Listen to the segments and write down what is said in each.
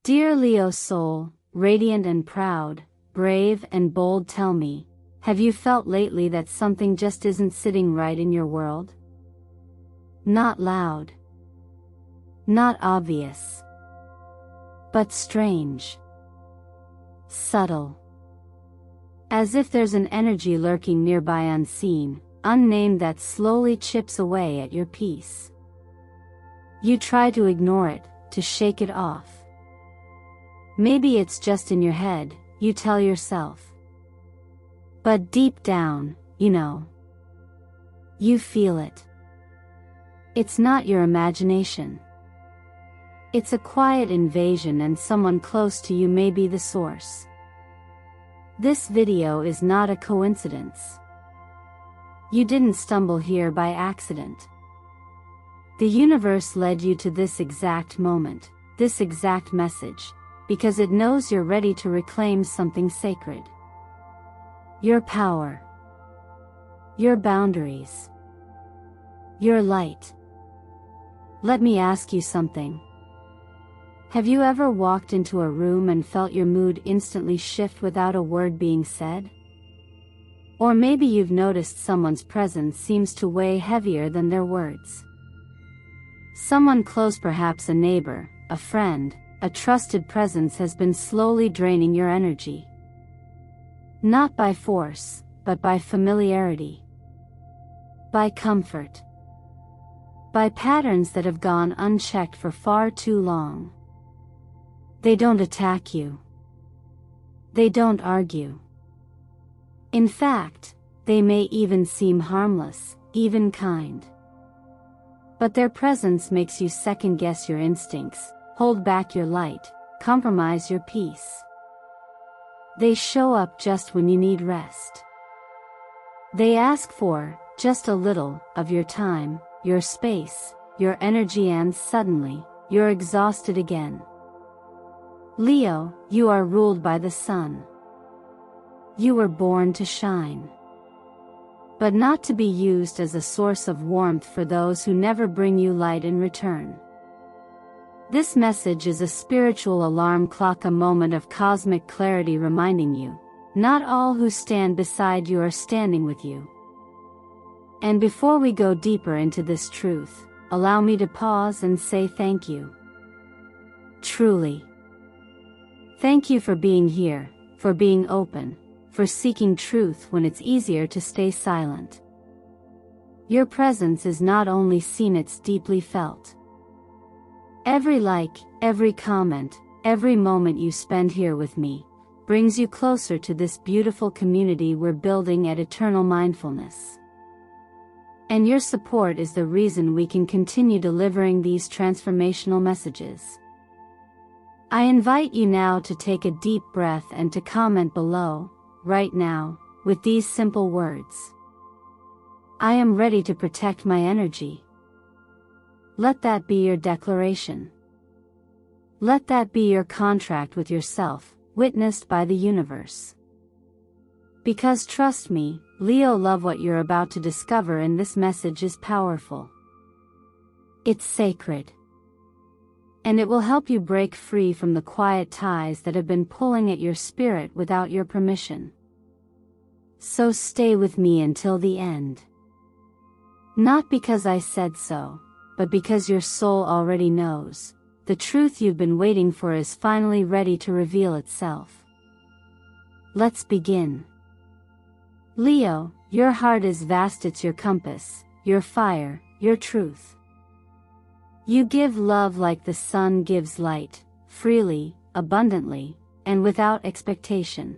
Dear Leo soul, radiant and proud, brave and bold, tell me, have you felt lately that something just isn't sitting right in your world? Not loud. Not obvious. But strange. Subtle. As if there's an energy lurking nearby, unseen, unnamed, that slowly chips away at your peace. You try to ignore it, to shake it off. Maybe it's just in your head, you tell yourself. But deep down, you know. You feel it. It's not your imagination. It's a quiet invasion, and someone close to you may be the source. This video is not a coincidence. You didn't stumble here by accident. The universe led you to this exact moment, this exact message, because it knows you're ready to reclaim something sacred. Your power. Your boundaries. Your light. Let me ask you something. Have you ever walked into a room and felt your mood instantly shift without a word being said? Or maybe you've noticed someone's presence seems to weigh heavier than their words. Someone close, perhaps a neighbor, a friend, a trusted presence, has been slowly draining your energy. Not by force, but by familiarity. By comfort. By patterns that have gone unchecked for far too long. They don't attack you. They don't argue. In fact, they may even seem harmless, even kind. But their presence makes you second-guess your instincts, hold back your light, compromise your peace. They show up just when you need rest. They ask for just a little of your time, your space, your energy, and suddenly, you're exhausted again. Leo, you are ruled by the sun. You were born to shine. But not to be used as a source of warmth for those who never bring you light in return. This message is a spiritual alarm clock, a moment of cosmic clarity reminding you, not all who stand beside you are standing with you. And before we go deeper into this truth, allow me to pause and say thank you. Truly. Thank you for being here, for being open, for seeking truth when it's easier to stay silent. Your presence is not only seen, it's deeply felt. Every like, every comment, every moment you spend here with me, brings you closer to this beautiful community we're building at Eternal Mindfulness. And your support is the reason we can continue delivering these transformational messages. I invite you now to take a deep breath and to comment below, right now, with these simple words. I am ready to protect my energy. Let that be your declaration. Let that be your contract with yourself, witnessed by the universe. Because trust me, Leo, love, what you're about to discover in this message is powerful. It's sacred. And it will help you break free from the quiet ties that have been pulling at your spirit without your permission. So stay with me until the end. Not because I said so, but because your soul already knows. The truth you've been waiting for is finally ready to reveal itself. Let's begin. Leo, your heart is vast, it's your compass, your fire, your truth. You give love like the sun gives light, freely, abundantly, and without expectation.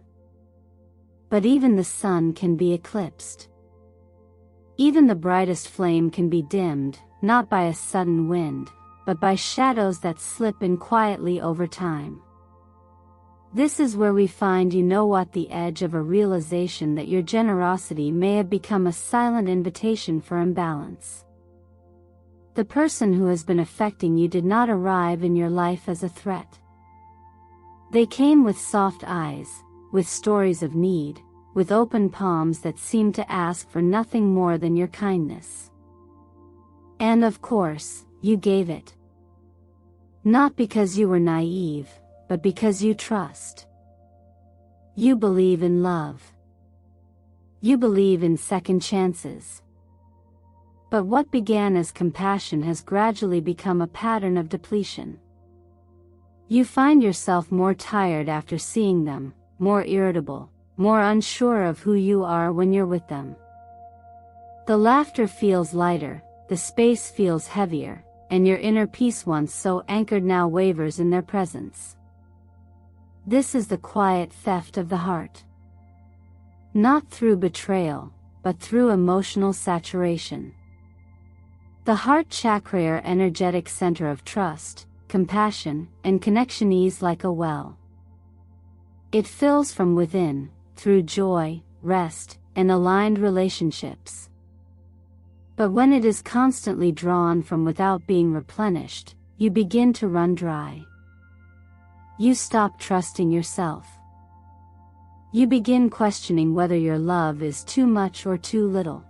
But even the sun can be eclipsed. Even the brightest flame can be dimmed, not by a sudden wind, but by shadows that slip in quietly over time. This is where we find, you know what, the edge of a realization that your generosity may have become a silent invitation for imbalance. The person who has been affecting you did not arrive in your life as a threat. They came with soft eyes, with stories of need, with open palms that seemed to ask for nothing more than your kindness. And of course, you gave it. Not because you were naive, but because you trust. You believe in love. You believe in second chances. But what began as compassion has gradually become a pattern of depletion. You find yourself more tired after seeing them, more irritable, more unsure of who you are when you're with them. The laughter feels lighter, the space feels heavier, and your inner peace once so anchored now wavers in their presence. This is the quiet theft of the heart. Not through betrayal, but through emotional saturation. The heart chakra, your energetic center of trust, compassion, and connection, ease like a well. It fills from within, through joy, rest, and aligned relationships. But when it is constantly drawn from without being replenished, you begin to run dry. You stop trusting yourself. You begin questioning whether your love is too much or too little.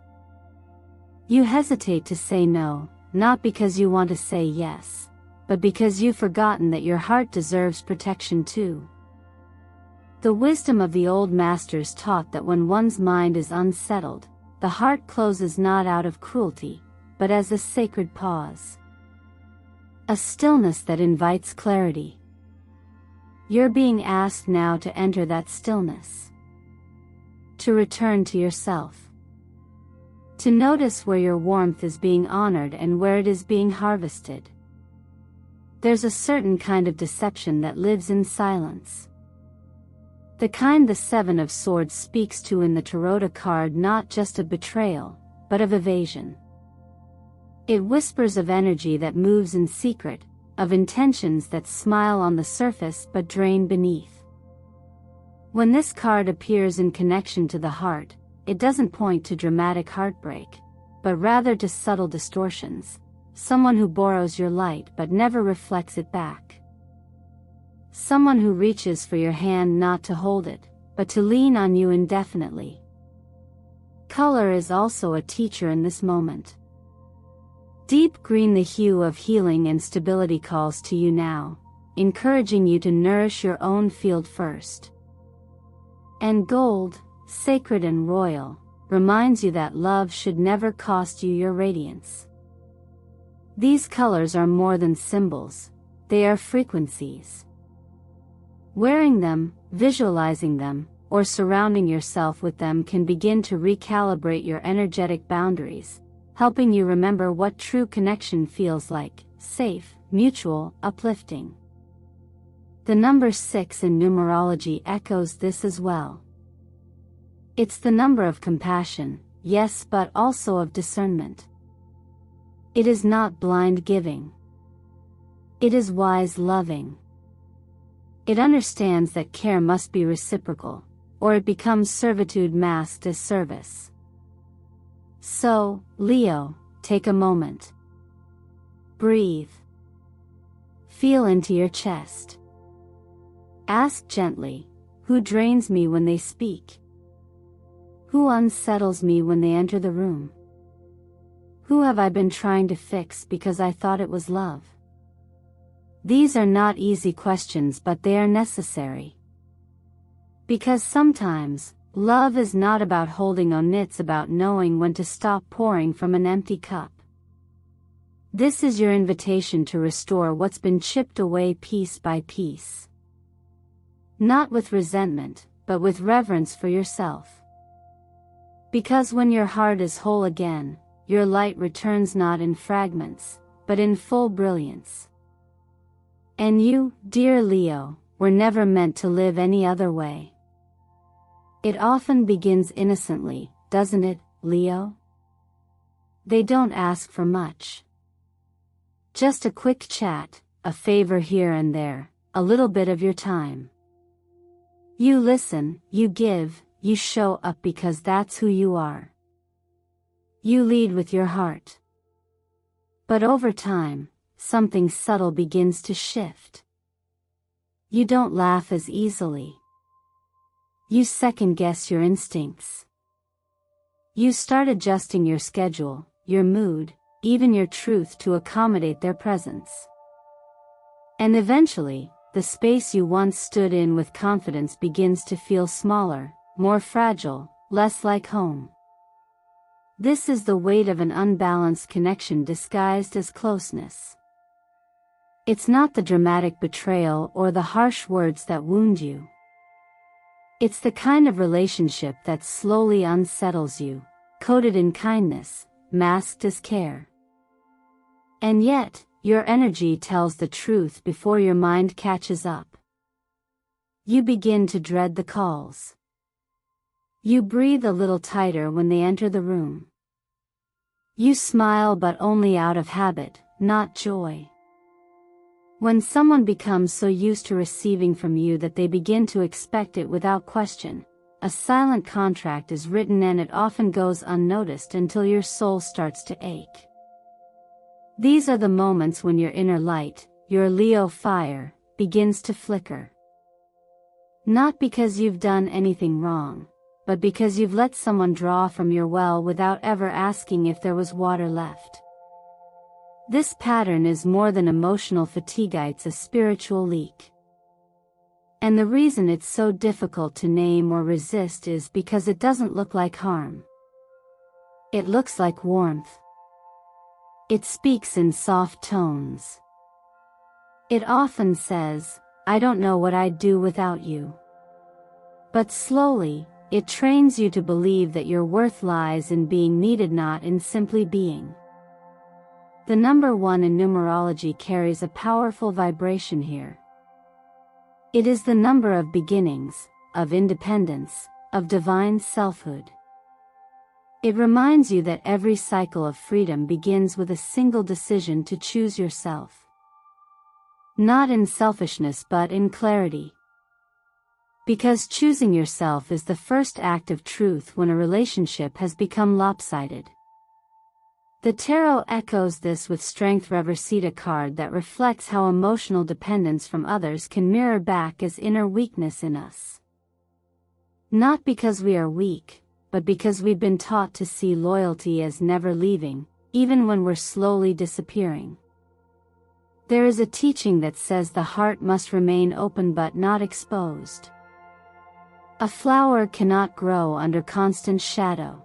You hesitate to say no, not because you want to say yes, but because you've forgotten that your heart deserves protection too. The wisdom of the old masters taught that when one's mind is unsettled, the heart closes not out of cruelty, but as a sacred pause. A stillness that invites clarity. You're being asked now to enter that stillness. To return to yourself. To notice where your warmth is being honored and where it is being harvested. There's a certain kind of deception that lives in silence. The kind the Seven of Swords speaks to in the Tarot card, not just of betrayal, but of evasion. It whispers of energy that moves in secret, of intentions that smile on the surface but drain beneath. When this card appears in connection to the heart, it doesn't point to dramatic heartbreak, but rather to subtle distortions, someone who borrows your light but never reflects it back. Someone who reaches for your hand not to hold it, but to lean on you indefinitely. Color is also a teacher in this moment. Deep green, the hue of healing and stability, calls to you now, encouraging you to nourish your own field first. And gold, sacred and royal, reminds you that love should never cost you your radiance. These colors are more than symbols, they are frequencies. Wearing them, visualizing them, or surrounding yourself with them can begin to recalibrate your energetic boundaries, helping you remember what true connection feels like: safe, mutual, uplifting. The number 6 in numerology echoes this as well. It's the number of compassion, yes, but also of discernment. It is not blind giving. It is wise loving. It understands that care must be reciprocal, or it becomes servitude masked as service. So, Leo, take a moment. Breathe. Feel into your chest. Ask gently, who drains me when they speak? Who unsettles me when they enter the room? Who have I been trying to fix because I thought it was love? These are not easy questions, but they are necessary. Because sometimes, love is not about holding on, it's about knowing when to stop pouring from an empty cup. This is your invitation to restore what's been chipped away piece by piece. Not with resentment, but with reverence for yourself. Because when your heart is whole again, your light returns not in fragments, but in full brilliance. And you, dear Leo, were never meant to live any other way. It often begins innocently, doesn't it, Leo? They don't ask for much. Just a quick chat, a favor here and there, a little bit of your time. You listen, you give, you show up because that's who you are. You lead with your heart. But over time, something subtle begins to shift. You don't laugh as easily. You second-guess your instincts. You start adjusting your schedule, your mood, even your truth to accommodate their presence. And eventually, the space you once stood in with confidence begins to feel smaller, more fragile, less like home. This is the weight of an unbalanced connection disguised as closeness. It's not the dramatic betrayal or the harsh words that wound you. It's the kind of relationship that slowly unsettles you, coated in kindness, masked as care. And yet, your energy tells the truth before your mind catches up. You begin to dread the calls. You breathe a little tighter when they enter the room. You smile, but only out of habit, not joy. When someone becomes so used to receiving from you that they begin to expect it without question, a silent contract is written, and it often goes unnoticed until your soul starts to ache. These are the moments when your inner light, your Leo fire, begins to flicker. Not because you've done anything wrong, but because you've let someone draw from your well without ever asking if there was water left. This pattern is more than emotional fatigue, it's a spiritual leak. And the reason it's so difficult to name or resist is because it doesn't look like harm. It looks like warmth. It speaks in soft tones. It often says, "I don't know what I'd do without you." But slowly, it trains you to believe that your worth lies in being needed, not in simply being. The number 1 in numerology carries a powerful vibration here. It is the number of beginnings, of independence, of divine selfhood. It reminds you that every cycle of freedom begins with a single decision to choose yourself. Not in selfishness but in clarity. Because choosing yourself is the first act of truth when a relationship has become lopsided. The tarot echoes this with strength. Reversita card that reflects how emotional dependence from others can mirror back as inner weakness in us. Not because we are weak, but because we've been taught to see loyalty as never leaving, even when we're slowly disappearing. There is a teaching that says the heart must remain open but not exposed. A flower cannot grow under constant shadow.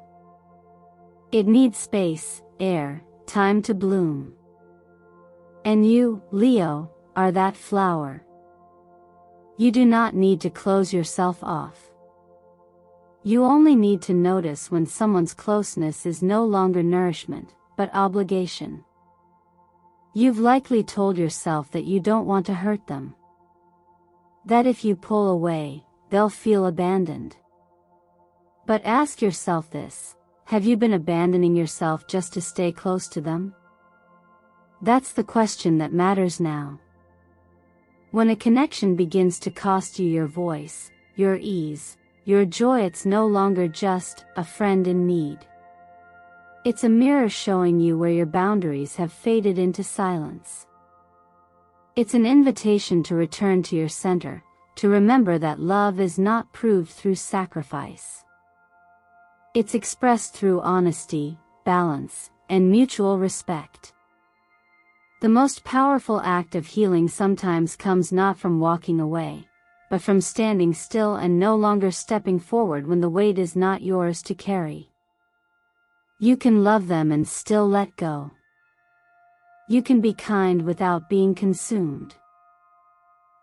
It needs space, air, time to bloom. And you, Leo, are that flower. You do not need to close yourself off. You only need to notice when someone's closeness is no longer nourishment, but obligation. You've likely told yourself that you don't want to hurt them. That if you pull away, they'll feel abandoned. But ask yourself this: have you been abandoning yourself just to stay close to them? That's the question that matters now. When a connection begins to cost you your voice, your ease, your joy, it's no longer just a friend in need. It's a mirror showing you where your boundaries have faded into silence. It's an invitation to return to your center, to remember that love is not proved through sacrifice. It's expressed through honesty, balance, and mutual respect. The most powerful act of healing sometimes comes not from walking away, but from standing still and no longer stepping forward when the weight is not yours to carry. You can love them and still let go. You can be kind without being consumed.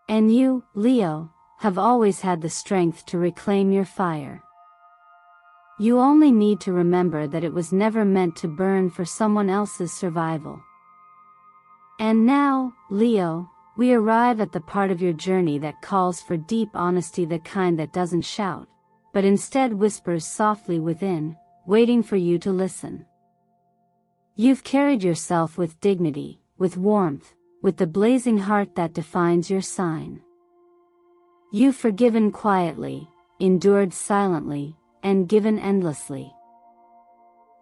And you, Leo, have always had the strength to reclaim your fire. You only need to remember that it was never meant to burn for someone else's survival. And now, Leo, we arrive at the part of your journey that calls for deep honesty, the kind that doesn't shout, but instead whispers softly within, waiting for you to listen. You've carried yourself with dignity, with warmth, with the blazing heart that defines your sign. You've forgiven quietly, endured silently, and given endlessly.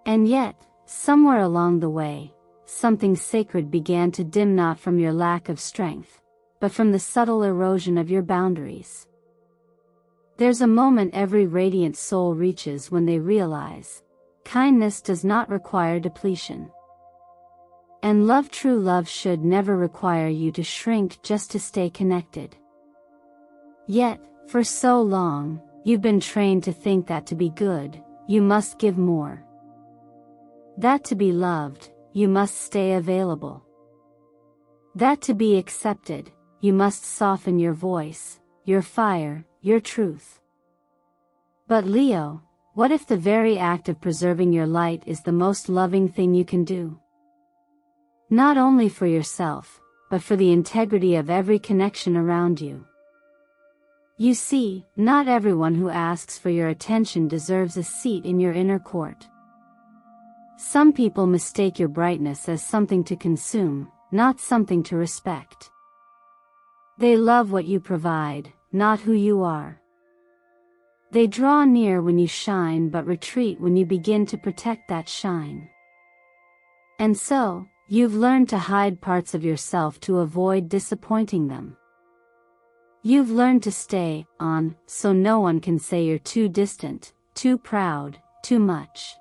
And yet, somewhere along the way, something sacred began to dim, not from your lack of strength, but from the subtle erosion of your boundaries. There's a moment every radiant soul reaches when they realize, kindness does not require depletion. And true love should never require you to shrink just to stay connected. Yet, for so long, you've been trained to think that to be good, you must give more. That to be loved, you must stay available. That to be accepted, you must soften your voice, your fire, your truth. But Leo, what if the very act of preserving your light is the most loving thing you can do? Not only for yourself, but for the integrity of every connection around you. You see, not everyone who asks for your attention deserves a seat in your inner court. Some people mistake your brightness as something to consume, not something to respect. They love what you provide, not who you are. They draw near when you shine but retreat when you begin to protect that shine. And so, you've learned to hide parts of yourself to avoid disappointing them. You've learned to stay on so no one can say you're too distant, too proud, too much.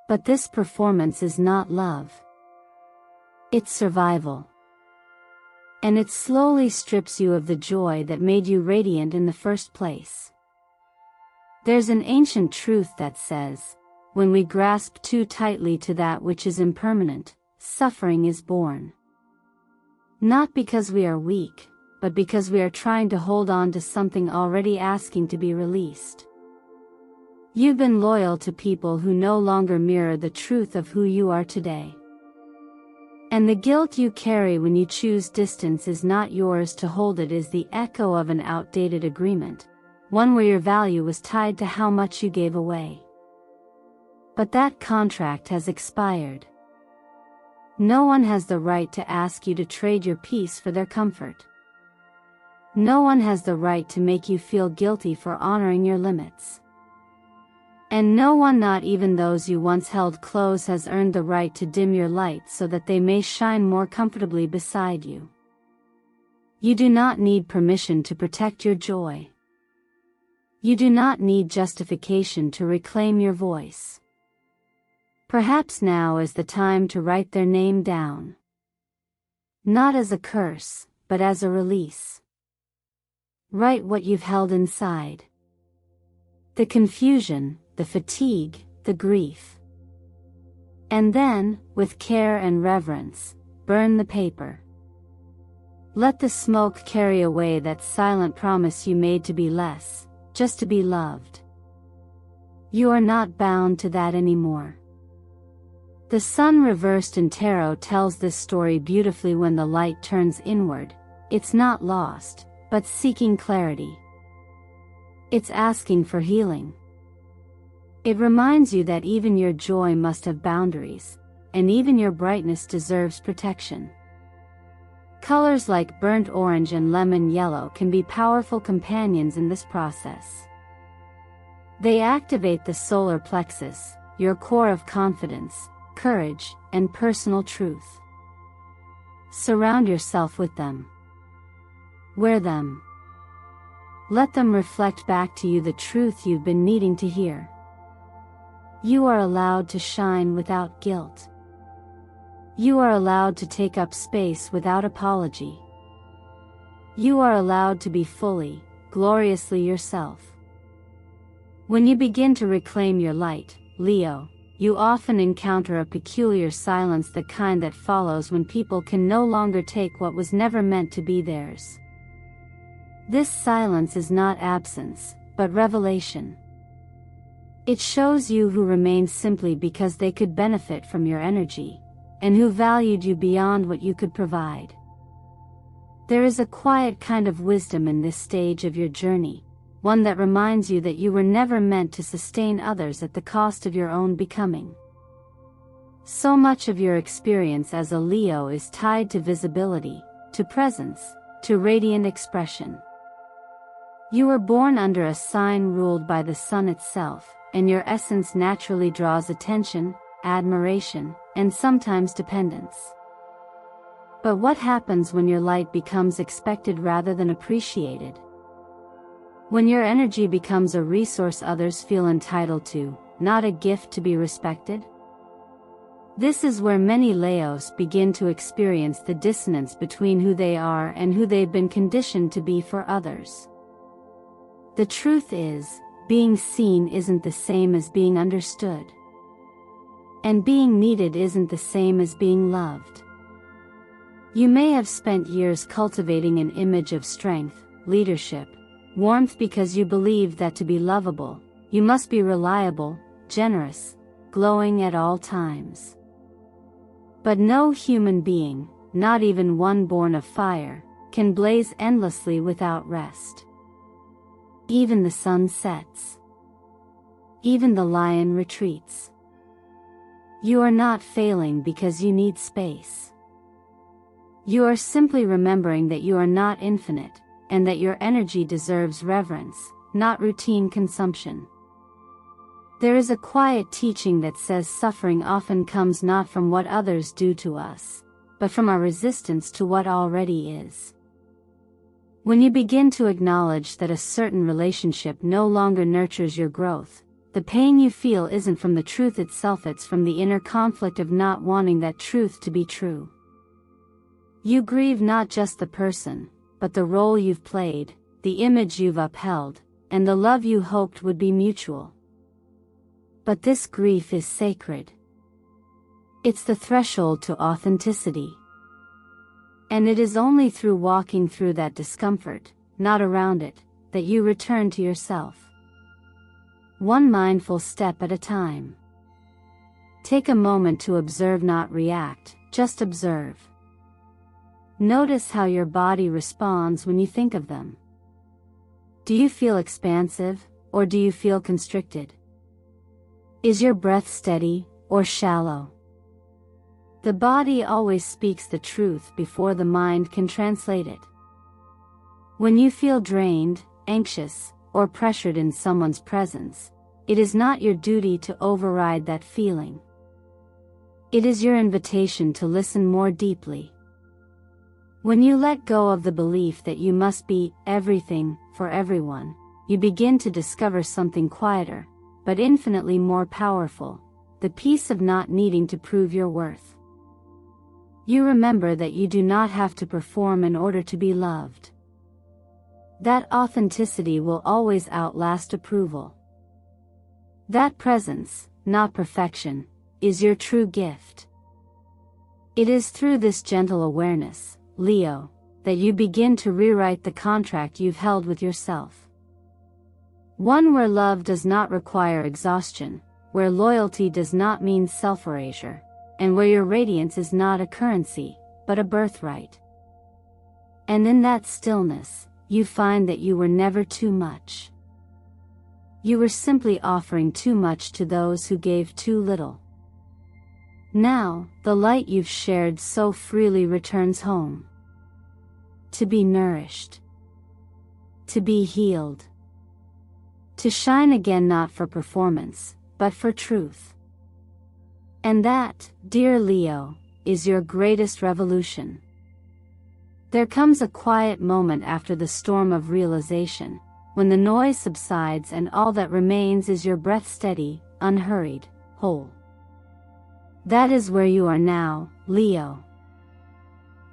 But this performance is not love. It's survival. And it slowly strips you of the joy that made you radiant in the first place. There's an ancient truth that says, when we grasp too tightly to that which is impermanent, suffering is born. Not because we are weak, but because we are trying to hold on to something already asking to be released. You've been loyal to people who no longer mirror the truth of who you are today. And the guilt you carry when you choose distance is not yours to hold. It is the echo of an outdated agreement, one where your value was tied to how much you gave away. But that contract has expired. No one has the right to ask you to trade your peace for their comfort. No one has the right to make you feel guilty for honoring your limits. And no one, not even those you once held close, has earned the right to dim your light so that they may shine more comfortably beside you. You do not need permission to protect your joy. You do not need justification to reclaim your voice. Perhaps now is the time to write their name down. Not as a curse, but as a release. Write what you've held inside. The confusion, the fatigue, the grief. And then, with care and reverence, burn the paper. Let the smoke carry away that silent promise you made to be less, just to be loved. You are not bound to that anymore. The sun reversed in tarot tells this story beautifully. When the light turns inward, it's not lost, but seeking clarity. It's asking for healing. It reminds you that even your joy must have boundaries, and even your brightness deserves protection. Colors like burnt orange and lemon yellow can be powerful companions in this process. They activate the solar plexus, your core of confidence, courage, and personal truth. Surround yourself with them. Wear them. Let them reflect back to you the truth you've been needing to hear. You are allowed to shine without guilt. You are allowed to take up space without apology. You are allowed to be fully, gloriously yourself. When you begin to reclaim your light, Leo, you often encounter a peculiar silence, the kind that follows when people can no longer take what was never meant to be theirs. This silence is not absence, but revelation. It shows you who remained simply because they could benefit from your energy, and who valued you beyond what you could provide. There is a quiet kind of wisdom in this stage of your journey, one that reminds you that you were never meant to sustain others at the cost of your own becoming. So much of your experience as a Leo is tied to visibility, to presence, to radiant expression. You were born under a sign ruled by the sun itself, and your essence naturally draws attention, admiration, and sometimes dependence. But what happens when your light becomes expected rather than appreciated? When your energy becomes a resource others feel entitled to, not a gift to be respected? This is where many Leos begin to experience the dissonance between who they are and who they've been conditioned to be for others. The truth is, being seen isn't the same as being understood. And being needed isn't the same as being loved. You may have spent years cultivating an image of strength, leadership, warmth because you believed that to be lovable, you must be reliable, generous, glowing at all times. But no human being, not even one born of fire, can blaze endlessly without rest. Even the sun sets. Even the lion retreats. You are not failing because you need space. You are simply remembering that you are not infinite, and that your energy deserves reverence, not routine consumption. There is a quiet teaching that says suffering often comes not from what others do to us, but from our resistance to what already is. When you begin to acknowledge that a certain relationship no longer nurtures your growth, the pain you feel isn't from the truth itself, it's from the inner conflict of not wanting that truth to be true. You grieve not just the person, but the role you've played, the image you've upheld, and the love you hoped would be mutual. But this grief is sacred. It's the threshold to authenticity. And it is only through walking through that discomfort, not around it, that you return to yourself. One mindful step at a time. Take a moment to observe, not react, just observe. Notice how your body responds when you think of them. Do you feel expansive, or do you feel constricted? Is your breath steady, or shallow? The body always speaks the truth before the mind can translate it. When you feel drained, anxious, or pressured in someone's presence, it is not your duty to override that feeling. It is your invitation to listen more deeply. When you let go of the belief that you must be everything for everyone, you begin to discover something quieter, but infinitely more powerful, the peace of not needing to prove your worth. You remember that you do not have to perform in order to be loved. That authenticity will always outlast approval. That presence, not perfection, is your true gift. It is through this gentle awareness, Leo, that you begin to rewrite the contract you've held with yourself. One where love does not require exhaustion, where loyalty does not mean self-erasure, and where your radiance is not a currency, but a birthright. And in that stillness, you find that you were never too much. You were simply offering too much to those who gave too little. Now, the light you've shared so freely returns home. To be nourished. To be healed. To shine again, not for performance, but for truth. And that, dear Leo, is your greatest revolution. There comes a quiet moment after the storm of realization, when the noise subsides and all that remains is your breath, steady, unhurried, whole. That is where you are now, Leo.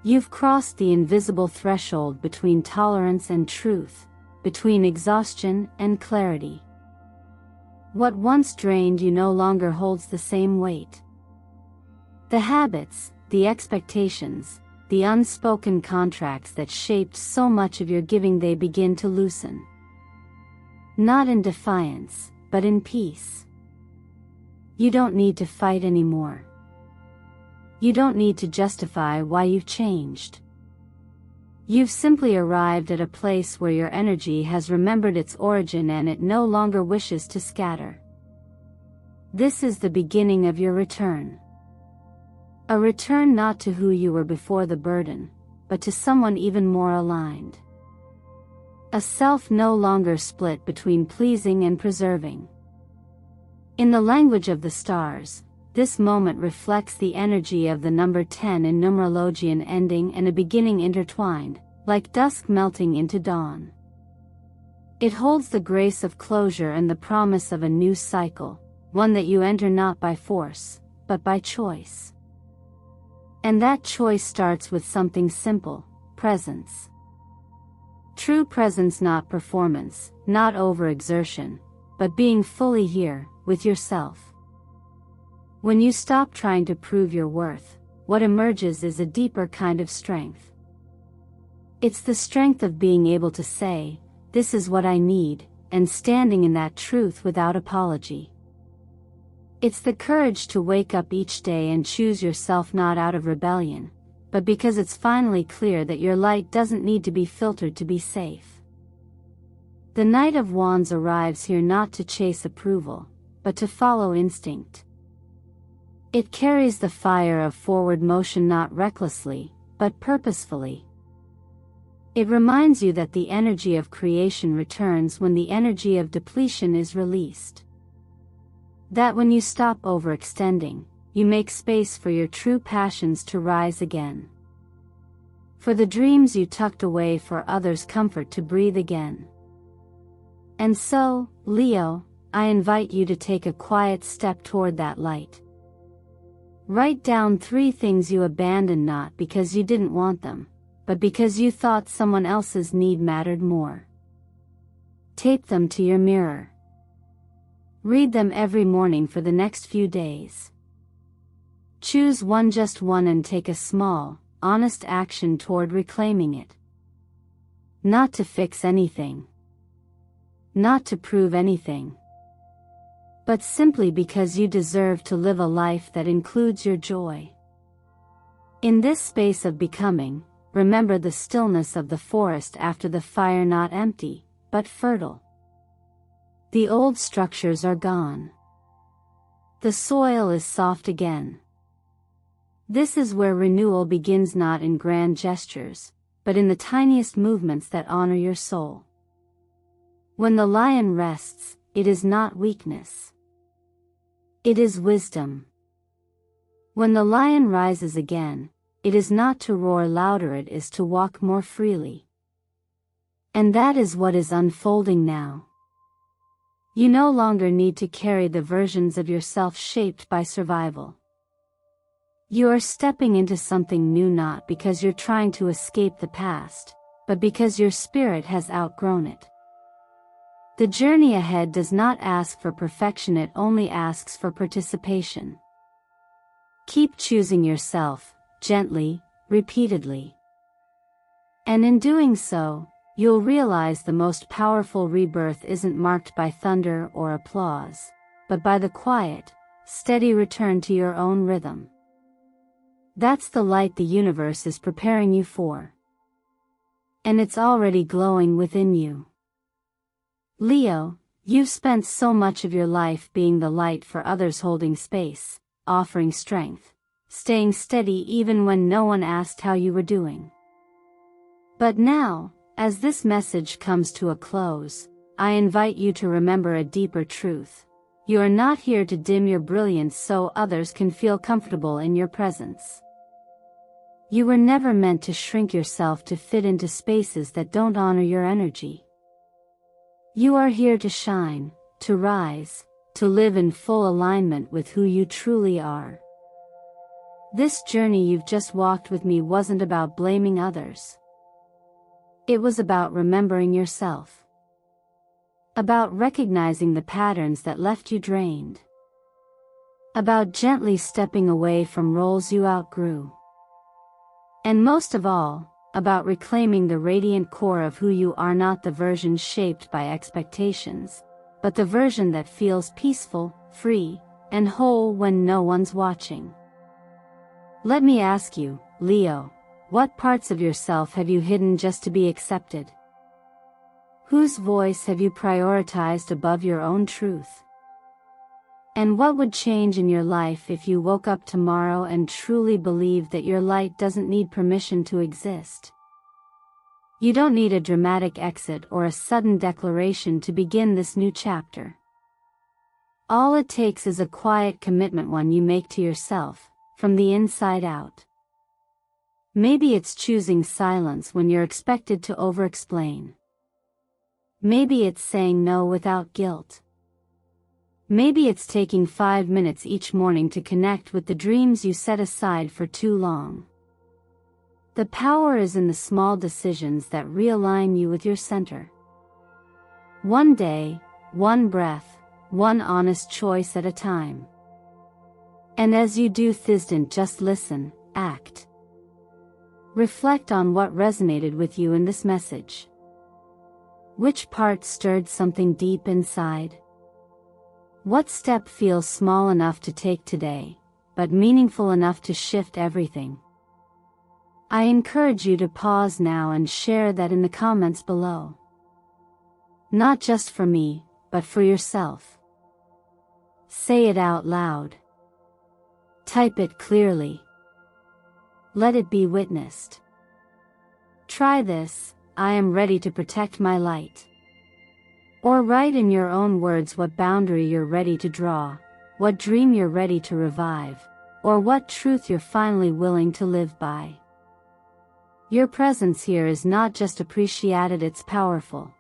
You've crossed the invisible threshold between tolerance and truth, between exhaustion and clarity. What once drained you no longer holds the same weight. The habits, the expectations, the unspoken contracts that shaped so much of your giving, they begin to loosen. Not in defiance, but in peace. You don't need to fight anymore. You don't need to justify why you've changed. You've simply arrived at a place where your energy has remembered its origin and it no longer wishes to scatter. This is the beginning of your return. A return not to who you were before the burden, but to someone even more aligned. A self no longer split between pleasing and preserving. In the language of the stars, this moment reflects the energy of the number 10 in numerology, an ending and a beginning intertwined, like dusk melting into dawn. It holds the grace of closure and the promise of a new cycle, one that you enter not by force, but by choice. And that choice starts with something simple: presence. True presence, not performance, not overexertion, but being fully here, with yourself. When you stop trying to prove your worth, what emerges is a deeper kind of strength. It's the strength of being able to say, "This is what I need," and standing in that truth without apology. It's the courage to wake up each day and choose yourself, not out of rebellion, but because it's finally clear that your light doesn't need to be filtered to be safe. The Knight of Wands arrives here not to chase approval, but to follow instinct. It carries the fire of forward motion, not recklessly, but purposefully. It reminds you that the energy of creation returns when the energy of depletion is released. That when you stop overextending, you make space for your true passions to rise again. For the dreams you tucked away for others' comfort to breathe again. And so, Leo, I invite you to take a quiet step toward that light. Write down 3 things you abandoned, not because you didn't want them, but because you thought someone else's need mattered more. Tape them to your mirror. Read them every morning for the next few days. Choose one, just one, and take a small, honest action toward reclaiming it. Not to fix anything. Not to prove anything. But simply because you deserve to live a life that includes your joy. In this space of becoming, remember the stillness of the forest after the fire, not empty, but fertile. The old structures are gone. The soil is soft again. This is where renewal begins, not in grand gestures, but in the tiniest movements that honor your soul. When the lion rests, it is not weakness. It is wisdom. When the lion rises again, it is not to roar louder, it is to walk more freely. And that is what is unfolding now. You no longer need to carry the versions of yourself shaped by survival. You are stepping into something new, not because you're trying to escape the past, but because your spirit has outgrown it. The journey ahead does not ask for perfection, it only asks for participation. Keep choosing yourself, gently, repeatedly. And in doing so, you'll realize the most powerful rebirth isn't marked by thunder or applause, but by the quiet, steady return to your own rhythm. That's the light the universe is preparing you for. And it's already glowing within you. Leo, you've spent so much of your life being the light for others, holding space, offering strength, staying steady even when no one asked how you were doing. But now, as this message comes to a close, I invite you to remember a deeper truth. You are not here to dim your brilliance so others can feel comfortable in your presence. You were never meant to shrink yourself to fit into spaces that don't honor your energy. You are here to shine, to rise, to live in full alignment with who you truly are. This journey you've just walked with me wasn't about blaming others. It was about remembering yourself. About recognizing the patterns that left you drained. About gently stepping away from roles you outgrew. And most of all, about reclaiming the radiant core of who you are, not the version shaped by expectations, but the version that feels peaceful, free, and whole when no one's watching. Let me ask you, Leo, what parts of yourself have you hidden just to be accepted? Whose voice have you prioritized above your own truth? And what would change in your life if you woke up tomorrow and truly believed that your light doesn't need permission to exist? You don't need a dramatic exit or a sudden declaration to begin this new chapter. All it takes is a quiet commitment, one you make to yourself, from the inside out. Maybe it's choosing silence when you're expected to over-explain. Maybe it's saying no without guilt. Maybe it's taking 5 minutes each morning to connect with the dreams you set aside for too long. The power is in the small decisions that realign you with your center. One day, one breath, one honest choice at a time. And as you do, don't just listen, act. Reflect on what resonated with you in this message. Which part stirred something deep inside? What step feels small enough to take today, but meaningful enough to shift everything? I encourage you to pause now and share that in the comments below. Not just for me, but for yourself. Say it out loud. Type it clearly. Let it be witnessed. Try this, I am ready to protect my light. Or write in your own words what boundary you're ready to draw, what dream you're ready to revive, or what truth you're finally willing to live by. Your presence here is not just appreciated, it's powerful.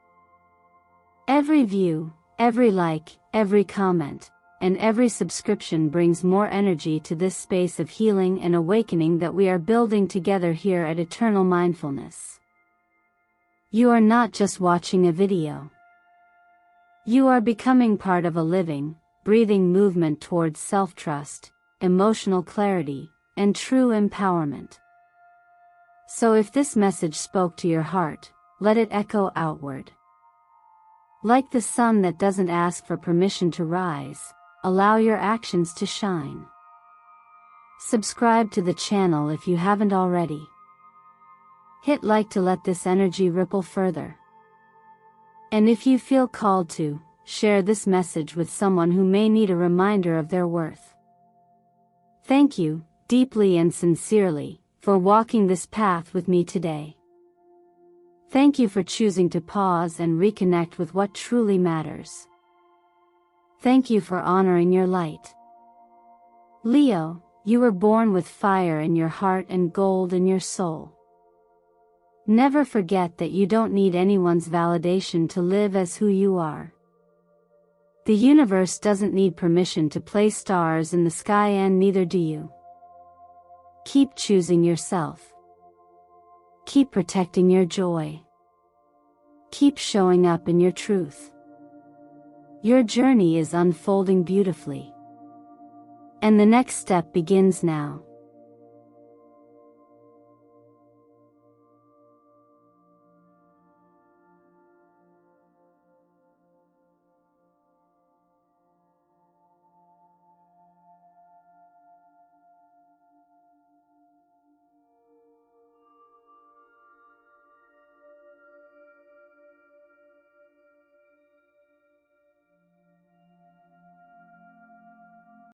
Every view, every like, every comment, and every subscription brings more energy to this space of healing and awakening that we are building together here at Eternal Mindfulness. You are not just watching a video. You are becoming part of a living, breathing movement towards self-trust, emotional clarity, and true empowerment. So if this message spoke to your heart, let it echo outward. Like the sun that doesn't ask for permission to rise, allow your actions to shine. Subscribe to the channel if you haven't already. Hit like to let this energy ripple further. And if you feel called to, share this message with someone who may need a reminder of their worth. Thank you, deeply and sincerely, for walking this path with me today. Thank you for choosing to pause and reconnect with what truly matters. Thank you for honoring your light. Leo, you were born with fire in your heart and gold in your soul. Never forget that you don't need anyone's validation to live as who you are. The universe doesn't need permission to place stars in the sky, and neither do you. Keep choosing yourself. Keep protecting your joy. Keep showing up in your truth. Your journey is unfolding beautifully. And the next step begins now.